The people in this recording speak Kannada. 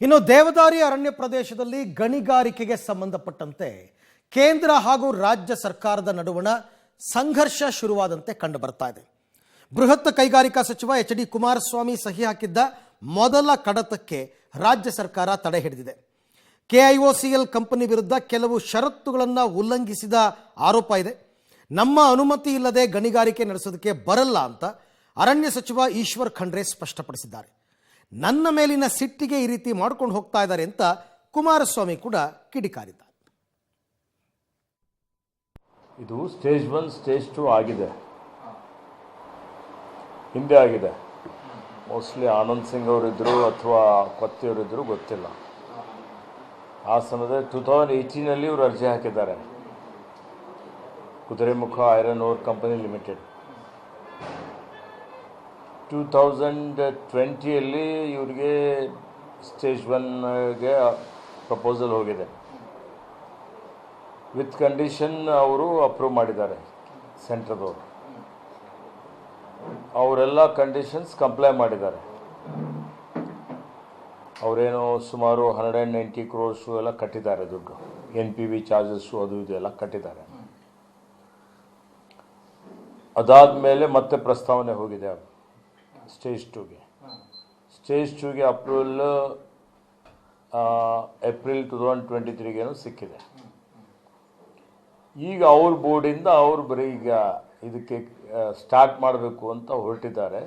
ಇನ್ನು ದೇವದಾರಿ ಅರಣ್ಯ ಪ್ರದೇಶದಲ್ಲಿ ಗಣಿಗಾರಿಕೆಗೆ ಸಂಬಂಧಪಟ್ಟಂತೆ ಕೇಂದ್ರ ಹಾಗೂ ರಾಜ್ಯ ಸರ್ಕಾರದ ನಡುವಣ ಸಂಘರ್ಷ ಶುರುವಾದಂತೆ ಕಂಡು ಬರ್ತಾ ಇದೆ. ಬೃಹತ್ ಕೈಗಾರಿಕಾ ಸಚಿವ ಎಚ್ ಡಿ ಕುಮಾರಸ್ವಾಮಿ ಸಹಿ ಹಾಕಿದ್ದ ಮೊದಲ ಕಡತಕ್ಕೆ ರಾಜ್ಯ ಸರ್ಕಾರ ತಡೆ ಹಿಡಿದಿದೆ. ಕೆಐಒಸಿಎಲ್ ಕಂಪನಿ ವಿರುದ್ಧ ಕೆಲವು ಷರತ್ತುಗಳನ್ನು ಉಲ್ಲಂಘಿಸಿದ ಆರೋಪ ಇದೆ. ನಮ್ಮ ಅನುಮತಿ ಇಲ್ಲದೆ ಗಣಿಗಾರಿಕೆ ನಡೆಸೋದಕ್ಕೆ ಬರಲ್ಲ ಅಂತ ಅರಣ್ಯ ಸಚಿವ ಈಶ್ವರ್ ಖಂಡ್ರೆ ಸ್ಪಷ್ಟಪಡಿಸಿದ್ದಾರೆ. ನನ್ನ ಮೇಲಿನ ಸಿಟ್ಟಿಗೆ ಈ ರೀತಿ ಮಾಡ್ಕೊಂಡು ಹೋಗ್ತಾ ಇದ್ದಾರೆ ಅಂತ ಕುಮಾರಸ್ವಾಮಿ ಕೂಡ ಕಿಡಿಕಾರಿದ್ದಾರೆ. ಇದು ಸ್ಟೇಜ್ 1 ಸ್ಟೇಜ್ 2 ಆಗಿದೆ, ಹಿಂದೆ ಆಗಿದೆ. ಮೋಸ್ಟ್ಲಿ ಆನಂದ್ ಸಿಂಗ್ ಅವರಿದ್ದರು ಅಥವಾ ಕೊತ್ತಿಯವರಿದ್ದರು ಗೊತ್ತಿಲ್ಲ. ಆ ಸಮಯದಲ್ಲಿ 2018ನಲ್ಲಿ ಇವರು ಅರ್ಜಿ ಹಾಕಿದ್ದಾರೆ, Kudremukh iron ore company limited. 2020ಯಲ್ಲಿ ಇವರಿಗೆ ಸ್ಟೇಜ್ 1ಗೆ ಪ್ರಪೋಸಲ್ ಹೋಗಿದೆ. ವಿತ್ ಕಂಡೀಷನ್ ಅವರು ಅಪ್ರೂವ್ ಮಾಡಿದ್ದಾರೆ ಸೆಂಟ್ರದವರು. ಅವರೆಲ್ಲ ಕಂಡೀಷನ್ಸ್ ಕಂಪ್ಲೈ ಮಾಡಿದ್ದಾರೆ. ಅವರೇನೋ ಸುಮಾರು 190 crores ಎಲ್ಲ ಕಟ್ಟಿದ್ದಾರೆ ದುಡ್ಡು, NPV ಚಾರ್ಜಸ್ಸು ಅದು ಇದೆಲ್ಲ ಕಟ್ಟಿದ್ದಾರೆ. ಅದಾದಮೇಲೆ ಮತ್ತೆ ಪ್ರಸ್ತಾವನೆ ಹೋಗಿದೆ ಸ್ಟೇಜ್ 2ಗೆ. ಸ್ಟೇಜ್ 2ಗೆ ಅಪ್ರೂವಲ್ ಏಪ್ರಿಲ್ 2023ಗೇನೋ ಸಿಕ್ಕಿದೆ. ಈಗ ಅವ್ರ ಬೋರ್ಡಿಂದ ಅವರು ಬರೀ ಈಗ ಇದಕ್ಕೆ ಸ್ಟಾರ್ಟ್ ಮಾಡಬೇಕು ಅಂತ ಹೊರಟಿದ್ದಾರೆ.